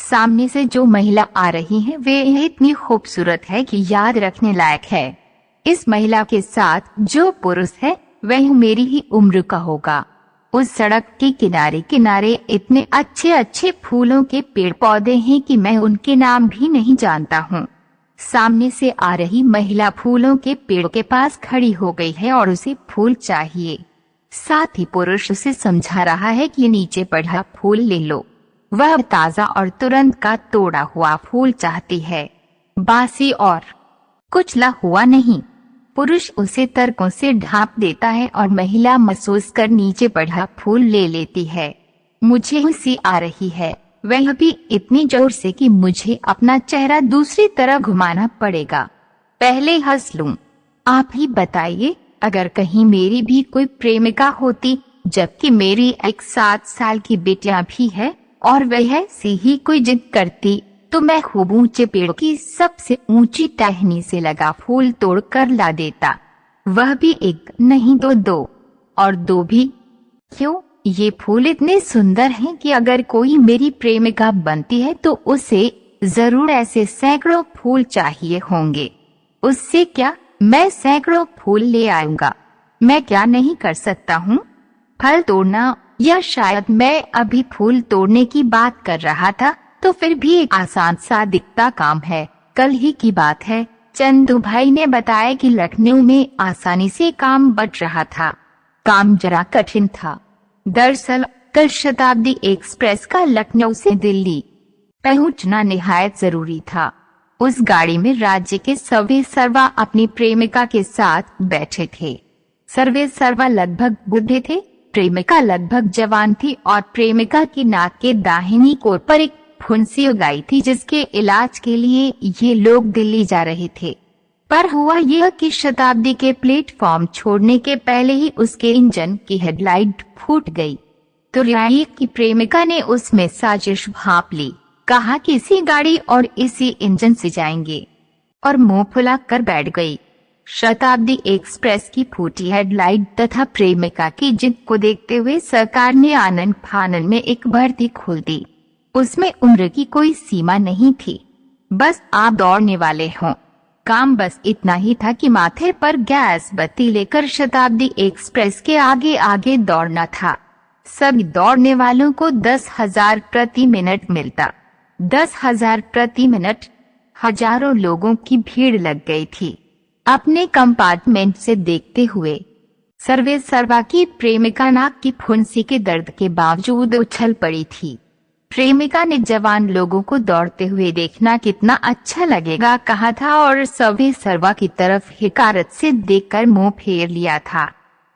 सामने से जो महिला आ रही है वे इतनी खूबसूरत है कि याद रखने लायक है। इस महिला के साथ जो पुरुष है वह मेरी ही उम्र का होगा। उस सड़क के किनारे किनारे इतने अच्छे अच्छे फूलों के पेड़ पौधे हैं कि मैं उनके नाम भी नहीं जानता हूँ। सामने से आ रही महिला फूलों के पेड़ के पास खड़ी हो गई है और उसे फूल चाहिए। साथ ही पुरुष उसे समझा रहा है कि नीचे पड़ा फूल ले लो। वह ताजा और तुरंत का तोड़ा हुआ फूल चाहती है, बासी और कुचला हुआ नहीं। पुरुष उसे तर्कों से ढांप देता है और महिला महसूस कर नीचे पड़ा फूल ले लेती है। मुझे हंसी आ रही है, वह भी इतनी जोर से कि मुझे अपना चेहरा दूसरी तरफ घुमाना पड़ेगा। पहले हंस लूं। आप ही बताइए, अगर कहीं मेरी भी कोई प्रेमिका होती, जबकि मेरी एक 7 साल की बेटियां भी है और वह ऐसी ही कोई जिद करती, तो मैं खूब ऊंचे पेड़ की सबसे ऊंची टहनी से लगा फूल तोड़ कर ला देता। वह भी एक नहीं तो 2 और 2 भी। क्यों? ये फूल इतने सुंदर हैं कि अगर कोई मेरी प्रेमिका बनती है तो उसे जरूर ऐसे सैकड़ों फूल चाहिए होंगे। उससे क्या, मैं सैकड़ों फूल ले आऊंगा। मैं क्या नहीं कर सकता हूँ? फल तोड़ना, या शायद मैं अभी फूल तोड़ने की बात कर रहा था, तो फिर भी एक आसान सा दिखता काम है। कल ही की बात है, चंदू भाई ने बताया कि लखनऊ में आसानी से काम बट रहा था। काम जरा कठिन था। दरअसल कल शताब्दी एक्सप्रेस का लखनऊ से दिल्ली पहुंचना निहायत जरूरी था। उस गाड़ी में राज्य के सर्वे सर्वा अपनी प्रेमिका के साथ बैठे थे। सर्वे सर्वा लगभग बूढ़े थे, प्रेमिका लगभग जवान थी और प्रेमिका की नाक के दाहिनी कोर पर एक फुंसी उगाई थी जिसके इलाज के लिए ये लोग दिल्ली जा रहे थे। पर हुआ यह कि शताब्दी के प्लेटफॉर्म छोड़ने के पहले ही उसके इंजन की हेडलाइट फूट गई। तो राही की प्रेमिका ने उसमें साजिश भांप ली, कहा कि इसी गाड़ी और इसी इंजन से जाएंगे, और मुंह फुला कर बैठ गई। शताब्दी एक्सप्रेस की फूटी हेडलाइट तथा प्रेमिका की जिद को देखते हुए सरकार ने आनन फानन में एक भर्ती खोल दी। उसमें उम्र की कोई सीमा नहीं थी, बस आप दौड़ने वाले हों। काम बस इतना ही था कि माथे पर गैस बत्ती लेकर शताब्दी एक्सप्रेस के आगे आगे दौड़ना था। सभी दौड़ने वालों को 10,000 प्रति मिनट मिलता। 10,000 प्रति मिनट। हजारों लोगों की भीड़ लग गई थी। अपने कंपार्टमेंट से देखते हुए सर्वे सर्वा की प्रेमिका नाक की फुंसी के दर्द के बावजूद उछल पड़ी थी। प्रेमिका ने जवान लोगों को दौड़ते हुए देखना कितना अच्छा लगेगा कहा था और सर्वे सर्वा की तरफ हिकारत से देखकर मुंह फेर लिया था।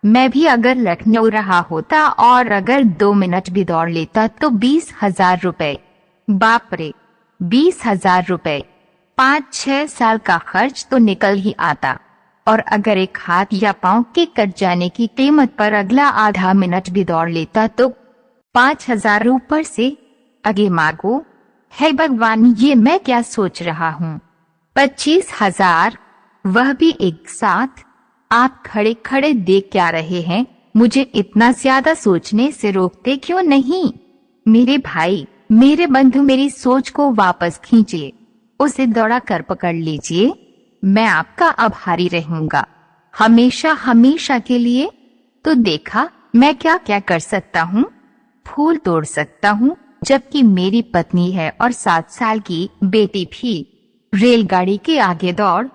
मैं भी अगर लखनऊ रहा होता और अगर 2 मिनट भी दौड़ लेता तो 20,000 रुपए। बाप रे, 20,000 रुपए। 5-6 साल का खर्च तो निकल ही आता। और अगर एक हाथ या पांव के कट जाने की कीमत पर अगला आधा मिनट भी दौड़ लेता तो 5,000 ऊपर से आगे मांगो। है भगवान, ये मैं क्या सोच रहा हूँ। 25,000, वह भी एक साथ। आप खड़े खड़े देख क्या रहे हैं? मुझे इतना ज्यादा सोचने से रोकते क्यों नहीं? मेरे भाई, मेरे बंधु, मेरी सोच को वापस खींचिए, उसे दौड़ा कर पकड़ लीजिए। मैं आपका आभारी रहूंगा, हमेशा हमेशा के लिए। तो देखा मैं क्या क्या कर सकता हूँ। फूल तोड़ सकता हूँ, जबकि मेरी पत्नी है और 7 साल की बेटी भी। रेलगाड़ी के आगे दौड़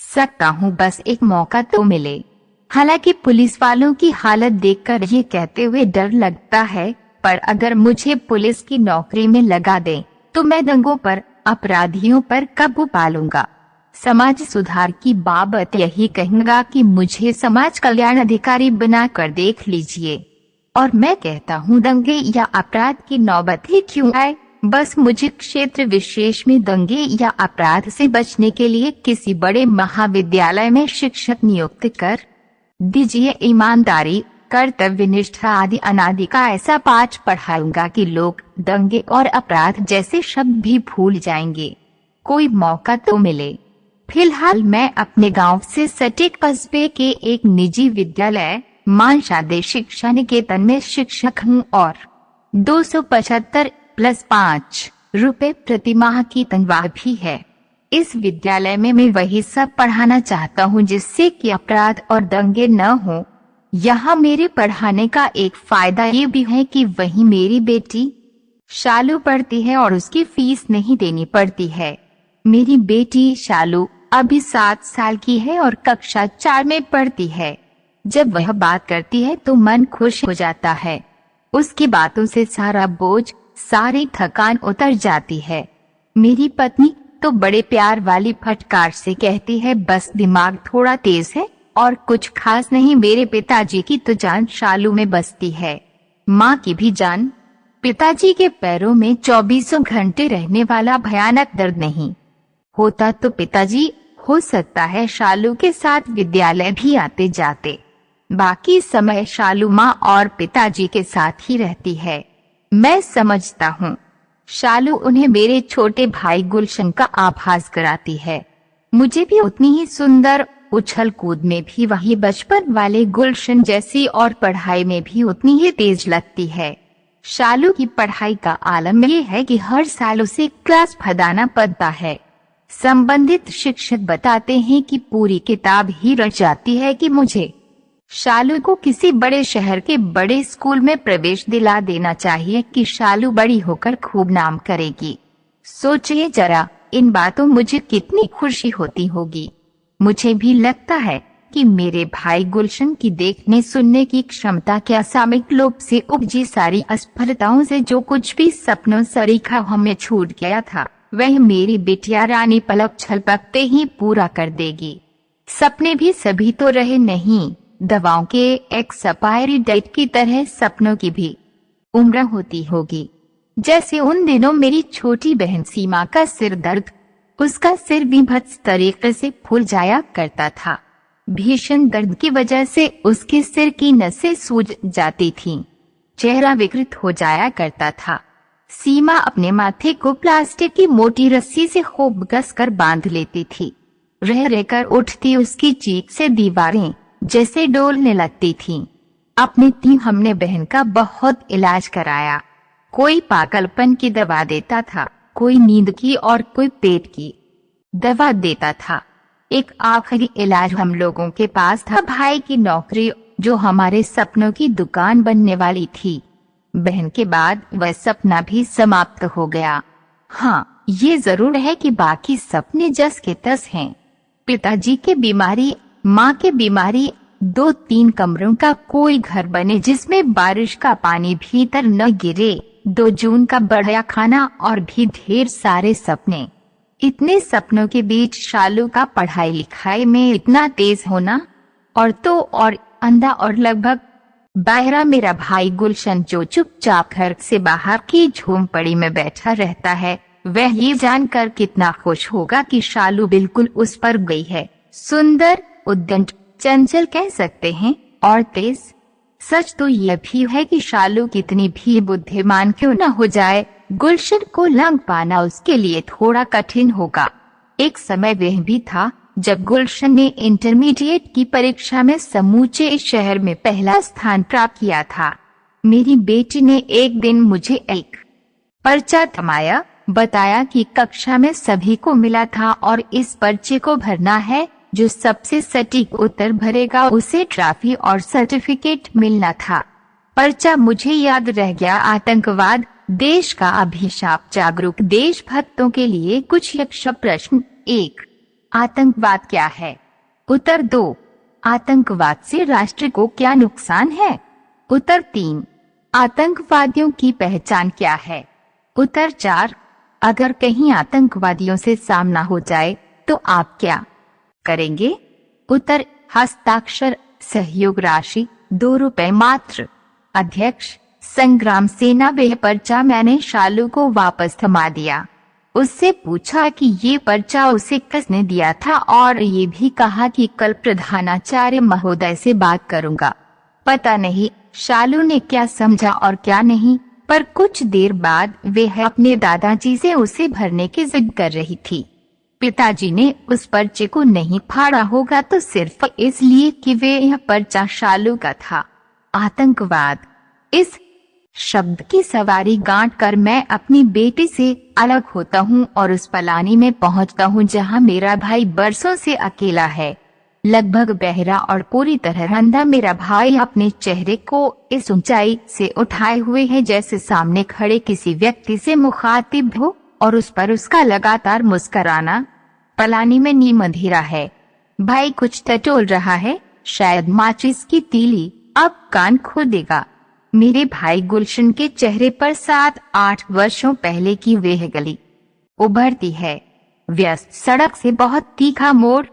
सकता हूँ, बस एक मौका तो मिले। हालांकि पुलिस वालों की हालत देखकर ये कहते हुए डर लगता है, पर अगर मुझे पुलिस की नौकरी में लगा दें तो मैं दंगों पर, अपराधियों पर काबू पा लूंगा। समाज सुधार की बाबत यही कहूंगा कि मुझे समाज कल्याण अधिकारी बनाकर देख लीजिए। और मैं कहता हूँ, दंगे या अपराध की नौबत ही क्यों आए, बस मुझे क्षेत्र विशेष में दंगे या अपराध से बचने के लिए किसी बड़े महाविद्यालय में शिक्षक नियुक्त कर दीजिए। ईमानदारी, कर्तव्य निष्ठा आदि अनादि का ऐसा पाठ पढ़ाऊंगा कि लोग दंगे और अपराध जैसे शब्द भी भूल जाएंगे। कोई मौका तो मिले। फिलहाल मैं अपने गांव से सटीक कस्बे के एक निजी विद्यालय मानशादे शिक्षा निकेतन में शिक्षक हूँ और 275 + 5 रुपए प्रति माह की तनख्वाह भी है। इस विद्यालय में मैं वही सब पढ़ाना चाहता हूँ जिससे कि अपराध और दंगे न हो। यहाँ मेरे पढ़ाने का एक फायदा ये भी है कि वहीं मेरी बेटी शालू पढ़ती है और उसकी फीस नहीं देनी पड़ती है। मेरी बेटी शालू अभी 7 साल की है और कक्षा 4 में पढ़ती है। जब वह बात करती है तो मन खुश हो जाता है। उसकी बातों से सारा बोझ, सारी थकान उतर जाती है। मेरी पत्नी तो बड़े प्यार वाली फटकार से कहती है, बस दिमाग थोड़ा तेज है और कुछ खास नहीं। मेरे पिताजी की तो जान शालू में बसती है, माँ की भी जान। पिताजी के पैरों में 24 घंटे रहने वाला भयानक दर्द नहीं होता तो पिताजी हो सकता है शालू के साथ विद्यालय भी आते जाते। बाकी समय शालू माँ और पिताजी के साथ ही रहती है। मैं समझता हूँ शालू उन्हें मेरे छोटे भाई गुलशन का आभास कराती है। मुझे भी उतनी ही सुंदर, उछल कूद में भी वही बचपन वाले गुलशन जैसी और पढ़ाई में भी उतनी ही तेज लगती है। शालू की पढ़ाई का आलम ये है कि हर साल उसे क्लास फदाना पड़ता है। संबंधित शिक्षक बताते हैं कि पूरी किताब ही रट जाती है कि मुझे शालू को किसी बड़े शहर के बड़े स्कूल में प्रवेश दिला देना चाहिए कि शालू बड़ी होकर खूब नाम करेगी। सोचिए जरा, इन बातों मुझे कितनी खुशी होती होगी। मुझे भी लगता है कि मेरे भाई गुलशन की देखने सुनने की क्षमता क्या सामयिक लोभ से उपजी सारी असफलताओं से जो कुछ भी सपनों सरीखा हमें छूट गया था वह मेरी बिटिया रानी पलक झपकते ही पूरा कर देगी। सपने भी सभी तो रहे नहीं, दवाओं के एक्सपायरी डेट की तरह सपनों की भी उम्र होती होगी। जैसे उन दिनों मेरी छोटी बहन सीमा का सिर दर्द, उसका सिर विभत्स तरीके से फूल जाया करता था। भीषण दर्द की वजह से उसके सिर की नसें सूज जाती थीं, चेहरा विकृत हो जाया करता था। सीमा अपने माथे को प्लास्टिक की मोटी रस्सी से खूब कसकर बांध लेती थी। रह रहकर उठती उसकी चीख से दीवारें जैसे डोलने लगती थीं। अपने हमने बहन का बहुत इलाज कराया। कोई पागलपन की दवा देता था, कोई नींद की और कोई पेट की दवा देता था। एक आखिरी इलाज हम लोगों के पास था, भाई की नौकरी जो हमारे सपनों की दुकान बनने वाली थी। बहन के बाद वह सपना भी समाप्त हो गया। हाँ, ये जरूर है कि बाकी सपने जस के तस हैं। पिताजी की बीमारी, माँ की बीमारी, 2-3 कमरों का कोई घर बने जिसमें बारिश का पानी भीतर न गिरे, 2 जून का बढ़िया खाना और भी ढेर सारे सपने। इतने सपनों के बीच शालू का पढ़ाई लिखाई में इतना तेज होना और अंधा और लगभग बाहरा मेरा भाई गुलशन जो चुपचाप घर से बाहर की झोंपड़ी में बैठा रहता है, वह ये जानकर कितना खुश होगा कि शालू बिल्कुल उस पर गई है। सुंदर, उद्दंड, चंचल कह सकते हैं और तेज। सच तो यह भी है कि शालू कितनी भी बुद्धिमान क्यों न हो जाए, गुलशन को लंघ पाना उसके लिए थोड़ा कठिन होगा। एक समय वह भी था जब गुलशन ने इंटरमीडिएट की परीक्षा में समूचे शहर में पहला स्थान प्राप्त किया था। मेरी बेटी ने एक दिन मुझे एक पर्चा थमाया, बताया कि कक्षा में सभी को मिला था और इस पर्चे को भरना है। जो सबसे सटीक उत्तर भरेगा उसे ट्रॉफी और सर्टिफिकेट मिलना था। पर्चा मुझे याद रह गया। आतंकवाद, देश का अभिशाप, जागरूक देशभक्तों के लिए कुछ यक्ष प्रश्न। 1. आतंकवाद क्या है? उत्तर 2. आतंकवाद से राष्ट्र को क्या नुकसान है? उत्तर 3. आतंकवादियों की पहचान क्या है? उत्तर 4. अगर कहीं आतंकवादियों से सामना हो जाए तो आप क्या करेंगे? उत्तर: हस्ताक्षर, सहयोग राशि 2 रुपए मात्र। अध्यक्ष: संग्राम सेना। वह पर्चा मैंने शालू को वापस थमा दिया। उससे पूछा कि ये पर्चा उसे किसने दिया था और ये भी कहा कि कल प्रधानाचार्य महोदय से बात करूंगा। पता नहीं शालू ने क्या समझा और क्या नहीं, पर कुछ देर बाद वह अपने दादाजी से उसे भरने की जिद कर रही थी। पिताजी ने उस पर्चे को नहीं फाड़ा होगा तो सिर्फ इसलिए कि यह पर्चा शालू का था। आतंकवाद, इस शब्द की सवारी गांठ कर मैं अपनी बेटी से अलग होता हूँ और उस पलानी में पहुँचता हूँ जहाँ मेरा भाई बरसों से अकेला है, लगभग बहरा और पूरी तरह अंधा। मेरा भाई अपने चेहरे को इस ऊंचाई से उठाए हुए है जैसे सामने खड़े किसी व्यक्ति से मुखातिब हो, और उस पर उसका लगातार मुस्कुराना। पलानी में नीम अंधेरा है। भाई कुछ टटोल रहा है, शायद माचिस की तीली। अब कान खो देगा। मेरे भाई गुलशन के चेहरे पर 7-8 वर्षों पहले की वह गली उभरती है। व्यस्त सड़क से बहुत तीखा मोड़,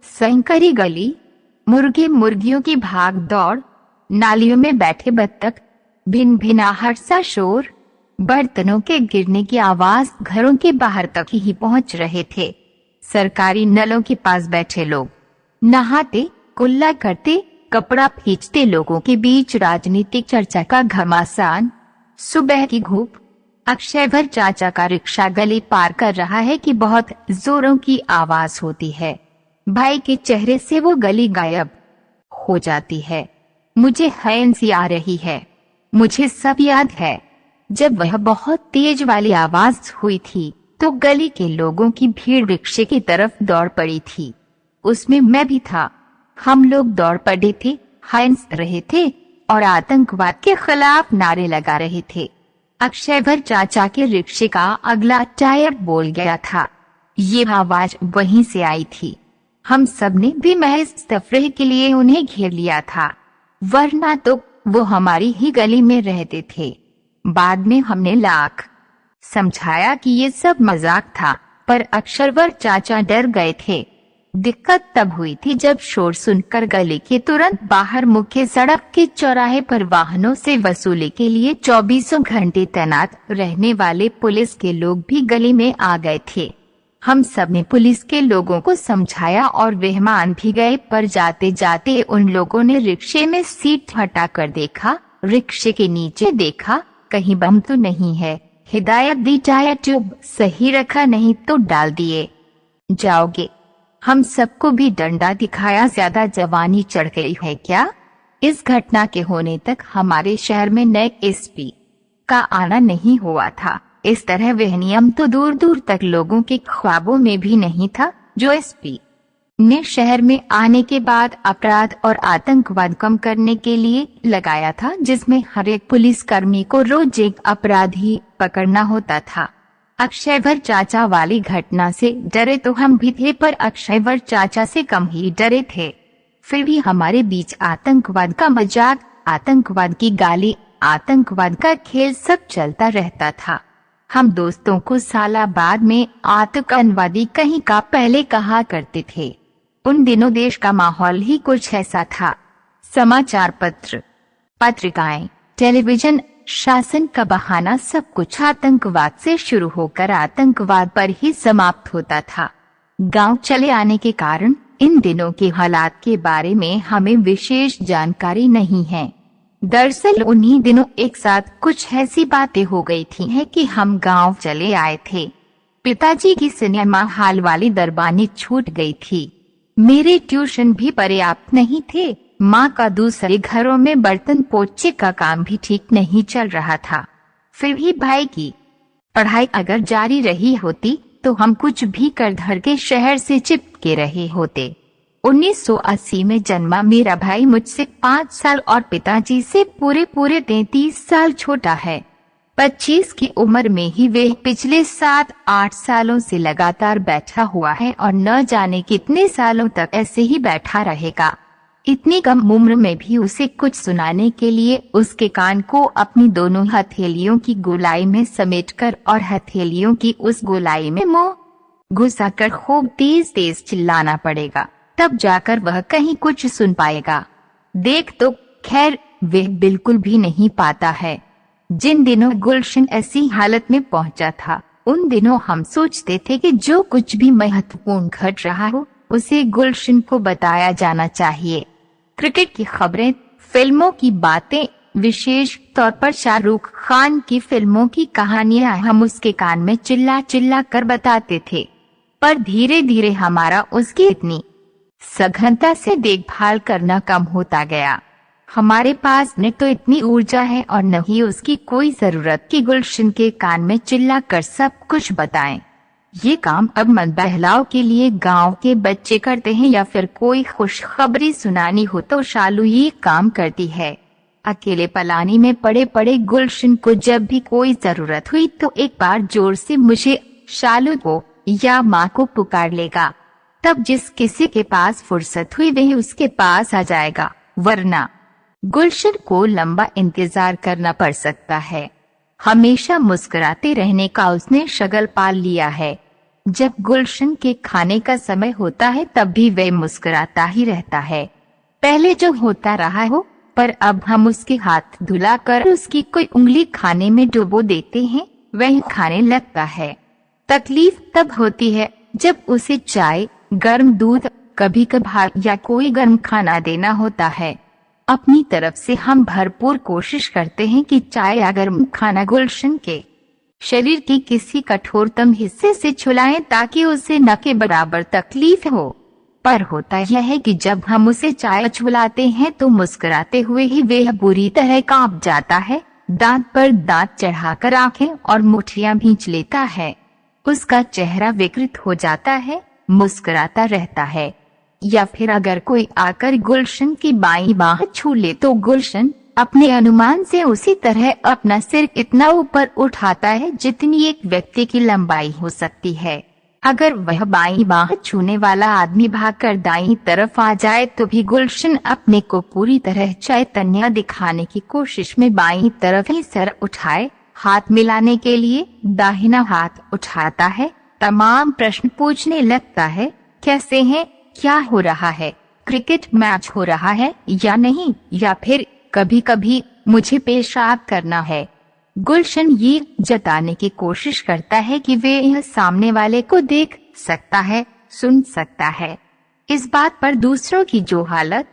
संकरी गली, मुर्गे मुर्गियों की भाग दौड़, नालियों में बैठे बत्तख, भिन भिनाहट सा शोर, बर्तनों के गिरने की आवाज घरों के बाहर तक ही पहुंच रहे थे। सरकारी नलों के पास बैठे लोग नहाते, कुल्ला करते, कपड़ा खींचते लोगों के बीच राजनीतिक चर्चा का घमासान। सुबह की धूप। अक्षयवर चाचा का रिक्शा गली पार कर रहा है कि बहुत जोरों की आवाज होती है। भाई के चेहरे से वो गली गायब हो जाती है। मुझे हंसी आ रही है। मुझे सब याद है। जब वह बहुत तेज वाली आवाज हुई थी तो गली के लोगों की भीड़ रिक्शे की तरफ दौड़ पड़ी थी। उसमें मैं भी था। हम लोग दौड़ पड़े थे, हंस रहे थे और आतंकवाद के खिलाफ नारे लगा रहे थे। अक्षयवर चाचा के रिक्शे का अगला टायर बोल गया था। ये आवाज वहीं से आई थी। हम सब ने भी महज तफरीह के लिए उन्हें घेर लिया था, वरना तो वो हमारी ही गली में रहते थे। बाद में हमने लाख समझाया कि ये सब मजाक था, पर अक्षयवर चाचा डर गए थे। दिक्कत तब हुई थी जब शोर सुनकर गली के तुरंत बाहर मुख्य सड़क के चौराहे पर वाहनों से वसूली के लिए 24 घंटे तैनात रहने वाले पुलिस के लोग भी गली में आ गए थे। हम सब ने पुलिस के लोगों को समझाया और वे मान भी गए, पर जाते जाते उन लोगों ने रिक्शे में सीट हटाकर देखा, रिक्शे के नीचे देखा, कहीं बम तो नहीं है। हिदायत दी, टायर ट्यूब सही रखा, नहीं तो डाल दिए जाओगे। हम सबको भी डंडा दिखाया। ज्यादा जवानी चढ़ गई है क्या? इस घटना के होने तक हमारे शहर में नए एसपी का आना नहीं हुआ था। इस तरह वह नियम तो दूर दूर तक लोगों के ख्वाबों में भी नहीं था जो एसपी ने शहर में आने के बाद अपराध और आतंकवाद कम करने के लिए लगाया था, जिसमें हर एक पुलिसकर्मी को रोज एक अपराधी पकड़ना होता था। अक्षयवर चाचा वाली घटना से डरे तो हम भी थे, पर अक्षयवर चाचा से कम ही डरे थे। फिर भी हमारे बीच आतंकवाद का मजाक, आतंकवाद की गाली, आतंकवाद का खेल सब चलता रहता था। हम दोस्तों को सालाबाद में आतंकवादी कहीं का पहले कहा करते थे। उन दिनों देश का माहौल ही कुछ ऐसा था। समाचार पत्र, पत्रिकाएं, टेलीविजन, शासन का बहाना, सब कुछ आतंकवाद से शुरू होकर आतंकवाद पर ही समाप्त होता था। गांव चले आने के कारण इन दिनों के हालात के बारे में हमें विशेष जानकारी नहीं है। दरअसल उन्हीं दिनों एक साथ कुछ ऐसी बातें हो गई थी है कि हम गांव चले आए थे। पिताजी की सिनेमा हॉल वाली दरबानी छूट गई थी। मेरे ट्यूशन भी पर्याप्त नहीं थे। माँ का दूसरे घरों में बर्तन पोछे का काम भी ठीक नहीं चल रहा था। फिर भी भाई की पढ़ाई अगर जारी रही होती तो हम कुछ भी कर धर के शहर से चिपके रहे होते। 1980 में जन्मा मेरा भाई मुझसे 5 साल और पिताजी से पूरे 33 साल छोटा है। 25 की उम्र में ही वे पिछले 7-8 सालों से लगातार बैठा हुआ है और न जाने कितने सालों तक ऐसे ही बैठा रहेगा। इतनी कम उम्र में भी उसे कुछ सुनाने के लिए उसके कान को अपनी दोनों हथेलियों की गोलाई में समेटकर और हथेलियों की उस गोलाई में मुंह घुसाकर खूब तेज तेज चिल्लाना पड़ेगा, तब जाकर वह कहीं कुछ सुन पाएगा। देख तो खैर वह बिल्कुल भी नहीं पाता है। जिन दिनों गुलशन ऐसी हालत में पहुंचा था, उन दिनों हम सोचते थे कि जो कुछ भी महत्वपूर्ण घट रहा हो उसे गुलशन को बताया जाना चाहिए। क्रिकेट की खबरें, फिल्मों की बातें, विशेष तौर पर शाहरुख खान की फिल्मों की कहानियां हम उसके कान में चिल्ला चिल्ला कर बताते थे। पर धीरे धीरे हमारा उसकी इतनी सघनता से देखभाल करना कम होता गया। हमारे पास न तो इतनी ऊर्जा है और न ही उसकी कोई जरूरत कि गुलशन के कान में चिल्ला कर सब कुछ बताएं। ये काम अब मन बहलाव के लिए गांव के बच्चे करते हैं या फिर कोई खुशखबरी सुनानी हो तो शालू ये काम करती है। अकेले पलानी में पड़े पड़े गुलशन को जब भी कोई जरूरत हुई तो एक बार जोर से मुझे, शालू को या माँ को पुकार लेगा। तब जिस किसी के पास फुर्सत हुई वह उसके पास आ जाएगा, वरना गुलशन को लंबा इंतजार करना पड़ सकता है। हमेशा मुस्कुराते रहने का उसने शगल पाल लिया है। जब गुलशन के खाने का समय होता है तब भी वह मुस्कुराता ही रहता है, पहले जो होता रहा हो, पर अब हम उसके हाथ धुलाकर उसकी कोई उंगली खाने में डुबो देते हैं, वह खाने लगता है। तकलीफ तब होती है जब उसे चाय, गर्म दूध, कभी कभार या कोई गर्म खाना देना होता है। अपनी तरफ से हम भरपूर कोशिश करते हैं कि चाय या गर्म खाना गुलशन के शरीर की किसी कठोरतम हिस्से से छुलाएं ताकि उसे न के बराबर तकलीफ हो। पर होता यह है कि जब हम उसे चाय छुलाते हैं तो मुस्कुराते हुए ही वह बुरी तरह कांप जाता है, दांत पर दांत चढ़ाकर आंखें और मुठ्ठियां भींच लेता है। उसका चेहरा विकृत हो जाता है, मुस्कुराता रहता है। या फिर अगर कोई आकर गुलशन की बाईं बाह छू ले तो गुलशन अपने अनुमान से उसी तरह अपना सिर इतना ऊपर उठाता है जितनी एक व्यक्ति की लंबाई हो सकती है। अगर वह बाईं बाह छूने वाला आदमी भागकर दाईं तरफ आ जाए तो भी गुलशन अपने को पूरी तरह चैतन्य दिखाने की कोशिश में बाईं तरफ ही सर उठाए हाथ मिलाने के लिए दाहिना हाथ उठाता है, तमाम प्रश्न पूछने लगता है। कैसे हैं, क्या हो रहा है, क्रिकेट मैच हो रहा है या नहीं, या फिर कभी कभी मुझे पेशाब करना है। गुलशन ये जताने की कोशिश करता है कि वे यह सामने वाले को देख सकता है, सुन सकता है। इस बात पर दूसरों की जो हालत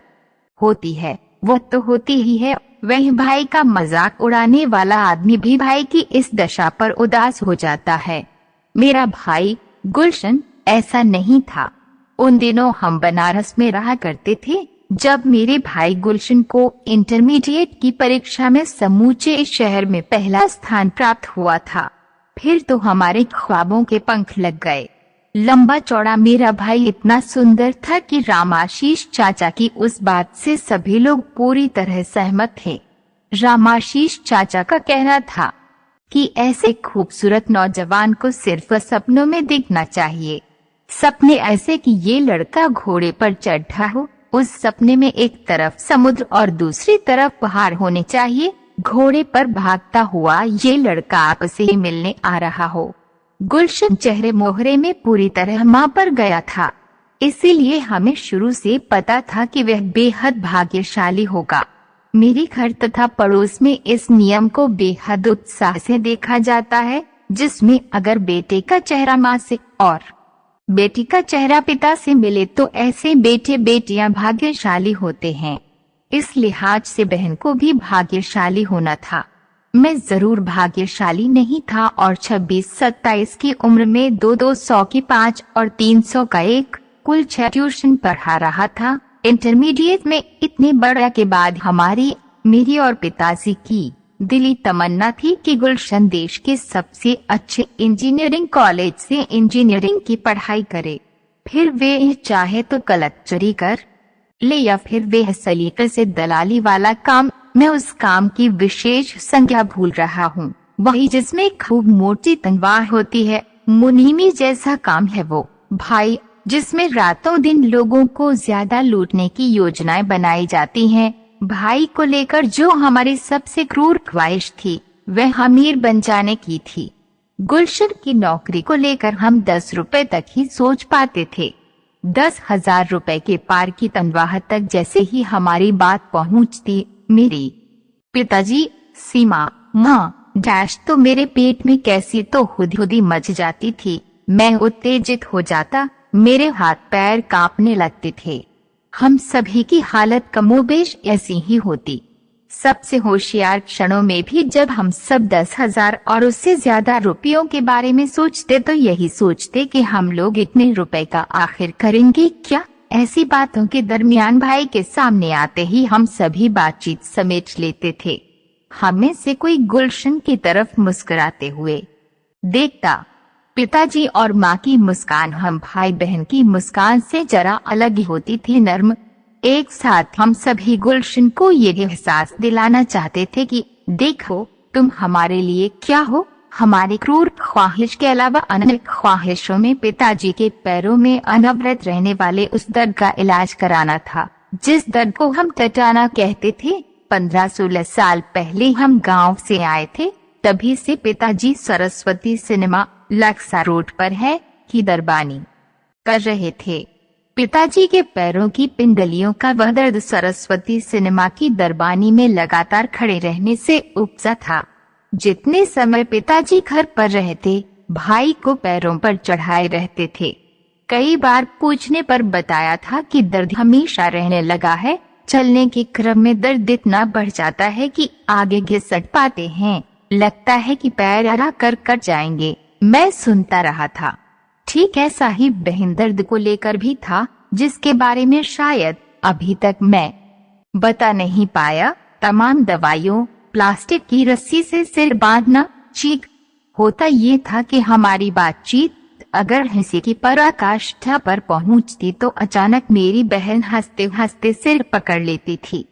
होती है वो तो होती ही है। वह भाई का मजाक उड़ाने वाला आदमी भी भाई की इस दशा पर उदास हो जाता है। मेरा भाई गुलशन ऐसा नहीं था। उन दिनों हम बनारस में रहा करते थे जब मेरे भाई गुलशन को इंटरमीडिएट की परीक्षा में समूचे शहर में पहला स्थान प्राप्त हुआ था। फिर तो हमारे ख्वाबों के पंख लग गए। लंबा चौड़ा मेरा भाई इतना सुंदर था कि रामाशीष चाचा की उस बात से सभी लोग पूरी तरह सहमत थे। रामाशीष चाचा का कहना था कि ऐसे खूबसूरत नौजवान को सिर्फ सपनों में दिखना चाहिए। सपने ऐसे कि ये लड़का घोड़े पर चढ़ा हो, उस सपने में एक तरफ समुद्र और दूसरी तरफ पहाड़ होने चाहिए, घोड़े पर भागता हुआ ये लड़का आपसे ही मिलने आ रहा हो। गुलशन चेहरे मोहरे में पूरी तरह मां पर गया था, इसीलिए हमें शुरू से पता था कि वह बेहद भाग्यशाली होगा। मेरे घर तथा पड़ोस में इस नियम को बेहद उत्साह से देखा जाता है, जिसमें अगर बेटे का चेहरा माँ से और बेटी का चेहरा पिता से मिले तो ऐसे बेटे बेटियां भाग्यशाली होते हैं। इस लिहाज से बहन को भी भाग्यशाली होना था। मैं जरूर भाग्यशाली नहीं था और 26-27 की उम्र में 200 की 5 और 300 का 1 कुल 6 ट्यूशन पढ़ा रहा था। इंटरमीडिएट में इतने बड़े के बाद हमारी, मेरी और पिताजी की दिली तमन्ना थी कि गुलशन देश के सबसे अच्छे इंजीनियरिंग कॉलेज से इंजीनियरिंग की पढ़ाई करे। फिर वे चाहे तो कलेक्चरी कर ले या फिर वे सलीके से दलाली वाला काम। मैं उस काम की विशेष संज्ञा भूल रहा हूँ, वही जिसमें खूब मोटी तनख्वाह होती है। मुनीमी जैसा काम है वो भाई, जिसमें रातों दिन लोगों को ज्यादा लूटने की योजनाएं बनाई जाती हैं। भाई को लेकर जो हमारी सबसे क्रूर ख्वाहिश थी वह अमीर बन जाने की थी। गुलशन की नौकरी को लेकर हम 10 रुपए तक ही सोच पाते थे। 10,000 रुपए के पार की तनख्वाह तक जैसे ही हमारी बात पहुंचती, मेरी पिताजी, सीमा, माँ, डैश तो मेरे पेट में कैसी तो हुदहुदी मच जाती थी। मैं उत्तेजित हो जाता, मेरे हाथ पैर कांपने लगते थे। हम सभी की हालत कमोबेश ऐसी ही होती। सबसे होशियार क्षणों में भी जब हम सब 10,000 और उससे ज्यादा रुपयों के बारे में सोचते तो यही सोचते कि हम लोग इतने रुपए का आखिर करेंगे क्या। ऐसी बातों के दरमियान भाई के सामने आते ही हम सभी बातचीत समेट लेते थे। हमें से कोई गुलशन की तरफ मुस्कुराते हुए देखता। पिताजी और माँ की मुस्कान हम भाई बहन की मुस्कान से जरा अलग ही होती थी, नर्म। एक साथ हम सभी गुलशन को ये एहसास दिलाना चाहते थे कि देखो तुम हमारे लिए क्या हो। हमारी क्रूर ख्वाहिश के अलावा अन्य ख्वाहिशों में पिताजी के पैरों में अनवरत रहने वाले उस दर्द का इलाज कराना था, जिस दर्द को हम टटाना कहते थे। 15-16 साल पहले हम गांव से आए थे, तभी से पिताजी सरस्वती सिनेमा लक्सा रोड पर है की दरबानी कर रहे थे। पिताजी के पैरों की पिंडलियों का वह दर्द सरस्वती सिनेमा की दरबानी में लगातार खड़े रहने से उपजा था। जितने समय पिताजी घर पर रहते, भाई को पैरों पर चढ़ाए रहते थे। कई बार पूछने पर बताया था कि दर्द हमेशा रहने लगा है। चलने के क्रम में दर्द इतना बढ़ जाता है कि आगे घिसट पाते हैं, लगता है कि पैर अड़ा कर कट जाएंगे। मैं सुनता रहा था। ठीक ऐसा ही बहन दर्द को लेकर भी था, जिसके बारे में शायद अभी तक मैं बता नहीं पाया। तमाम दवाइयों, प्लास्टिक की रस्सी से सिर बांधना, चीख। होता ये था कि हमारी बातचीत अगर हंसी की पराकाष्ठा पर पहुंचती तो अचानक मेरी बहन हंसते हंसते सिर पकड़ लेती थी।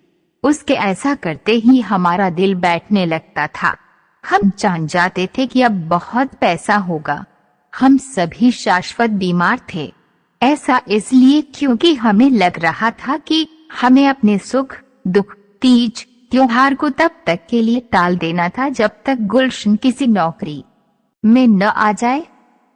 उसके ऐसा करते ही हमारा दिल बैठने लगता था। हम जान जाते थे कि अब बहुत पैसा होगा। हम सभी शाश्वत बीमार थे। ऐसा इसलिए क्योंकि हमें लग रहा था कि हमें अपने सुख दुख, तीज त्योहार को तब तक के लिए टाल देना था जब तक गुलशन किसी नौकरी में न आ जाए।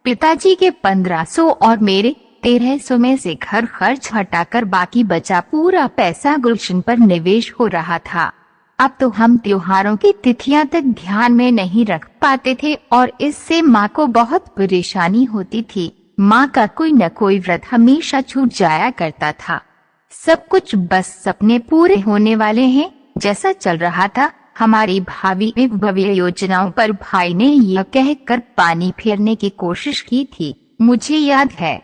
पिताजी के 1500 और मेरे 1300 में से घर खर्च हटाकर बाकी बचा पूरा पैसा गुलशन पर निवेश हो रहा था। अब तो हम त्योहारों की तिथियां तक ध्यान में नहीं रख पाते थे और इससे माँ को बहुत परेशानी होती थी। माँ का कोई न कोई व्रत हमेशा छूट जाया करता था। सब कुछ बस सपने पूरे होने वाले हैं जैसा चल रहा था। हमारी भावी में भव्य योजनाओं पर भाई ने यह कहकर पानी फेरने की कोशिश की थी। मुझे याद है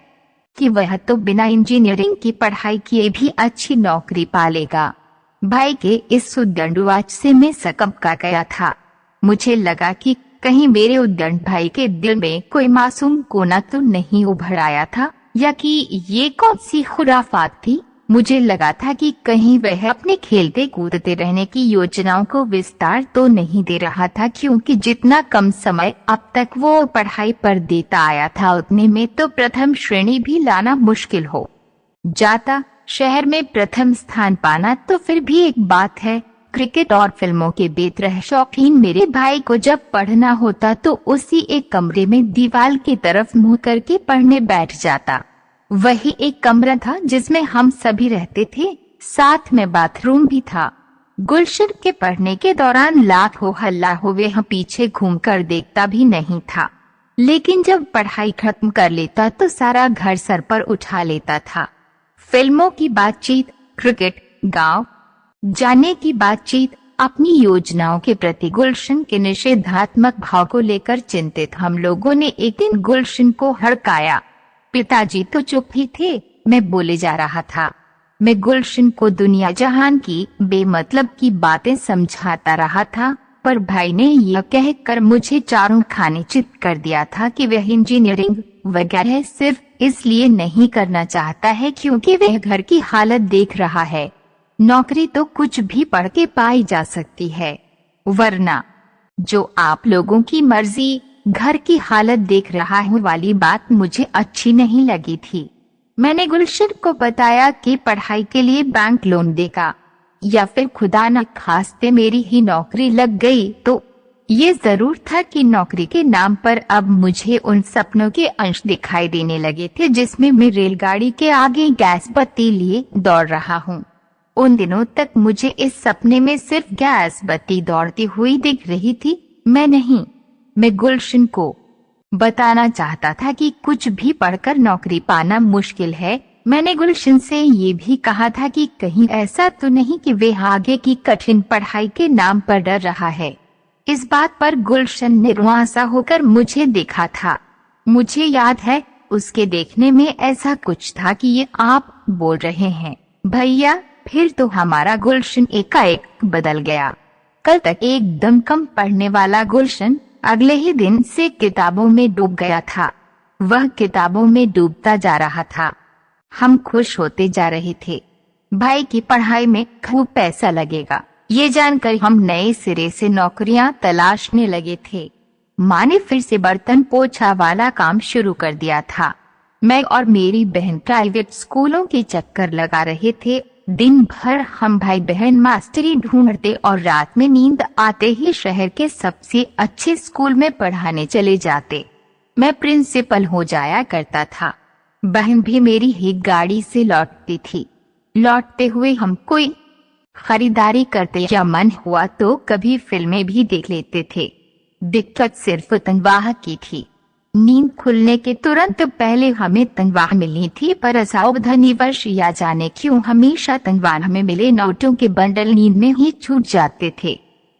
कि वह तो बिना इंजीनियरिंग की पढ़ाई किए भी अच्छी नौकरी पालेगा। भाई के इस उद्दंडवाच से मैं सकपका गया था। मुझे लगा कि कहीं मेरे उद्दंड भाई के दिल में कोई मासूम कोना तो नहीं उभर आया था, या कि ये कौन सी खुराफात थी। मुझे लगा था कि कहीं वह अपने खेलते कूदते रहने की योजनाओं को विस्तार तो नहीं दे रहा था, क्योंकि जितना कम समय अब तक वो पढ़ाई पर देता आया था उतने में तो प्रथम श्रेणी भी लाना मुश्किल हो जाता। शहर में प्रथम स्थान पाना तो फिर भी एक बात है। क्रिकेट और फिल्मों के बेतरह शौकीन मेरे भाई को जब पढ़ना होता तो उसी एक कमरे में दीवार की तरफ मुंह करके पढ़ने बैठ जाता। वही एक कमरा था जिसमें हम सभी रहते थे, साथ में बाथरूम भी था। गुलशन के पढ़ने के दौरान लाख हो हल्ला हो वह पीछे घूमकर देखता भी नहीं था, लेकिन जब पढ़ाई खत्म कर लेता तो सारा घर सर पर उठा लेता था। फिल्मों की बातचीत, क्रिकेट, गांव जाने की बातचीत, अपनी योजनाओं के प्रति गुलशन के निषेधात्मक भाव को लेकर चिंतित हम लोगों ने एक दिन गुलशन को हड़काया। पिताजी तो चुप ही थे। मैं बोले जा रहा था। मैं गुलशन को दुनिया जहान की बेमतलब की बातें समझाता रहा था, पर भाई ने यह कहकर मुझे चारों खाने चित कर दिया था कि वह इंजीनियरिंग वगैरह सिर्फ इसलिए नहीं करना चाहता है क्योंकि वह घर की हालत देख रहा है। नौकरी तो कुछ भी पढ़ के पाई जा सकती है, वरना जो आप लोगों की मर्जी, घर की हालत देख रहा हूँ वाली बात मुझे अच्छी नहीं लगी थी। मैंने गुलशन को बताया कि पढ़ाई के लिए बैंक लोन देगा, या फिर खुदा न खास्ते मेरी ही नौकरी लग गई तो। ये जरूर था कि नौकरी के नाम पर अब मुझे उन सपनों के अंश दिखाई देने लगे थे जिसमें मैं रेलगाड़ी के आगे गैस बत्ती लिए दौड़ रहा हूँ। उन दिनों तक मुझे इस सपने में सिर्फ गैस बत्ती दौड़ती हुई दिख रही थी, मैं नहीं। मैं गुलशन को बताना चाहता था कि कुछ भी पढ़कर नौकरी पाना मुश्किल है। मैंने गुलशन से ये भी कहा था कि कहीं ऐसा तो नहीं कि वह आगे की कठिन पढ़ाई के नाम पर डर रहा है। इस बात पर गुलशन निर्वासा होकर मुझे देखा था। मुझे याद है उसके देखने में ऐसा कुछ था कि ये आप बोल रहे हैं। भैया फिर तो हमारा गुलशन एकाएक बदल गया। कल तक एकदम कम पढ़ने वाला गुलशन अगले ही दिन से किताबों में डूब गया था। वह किताबों में डूबता जा रहा था। हम खुश होते जा रहे थे। भाई की पढ़ाई में खूब पैसा लगेगा, ये जानकर हम नए सिरे से नौकरियां तलाशने लगे थे। माँ ने फिर से बर्तन पोछा वाला काम शुरू कर दिया था। मैं और मेरी बहन प्राइवेट स्कूलों के चक्कर लगा रहे थे। दिन भर हम भाई बहन मास्टरी ढूंढते और रात में नींद आते ही शहर के सबसे अच्छे स्कूल में पढ़ाने चले जाते। मैं प्रिंसिपल हो जाया करता था। बहन भी मेरी ही गाड़ी से लौटती थी। लौटते हुए हम कोई खरीदारी करते या मन हुआ तो कभी फिल्में भी देख लेते थे। दिक्कत सिर्फ तनख्वाह की थी। नींद खुलने के तुरंत पहले हमें तनख्वाह मिलनी थी, पर असावधानीवश या जाने क्यों हमेशा तनख्वाह में मिले नोटों के बंडल नींद में ही छूट जाते थे।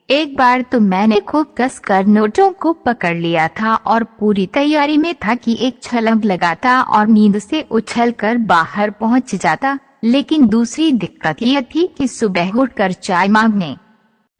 एक बार तो मैंने खूब कसकर नोटों को पकड़ लिया था और पूरी तैयारी में था कि एक छलांग लगाता और नींद से उछलकर बाहर पहुंच जाता। लेकिन दूसरी दिक्कत यह थी कि सुबह उठकर चाय मांगने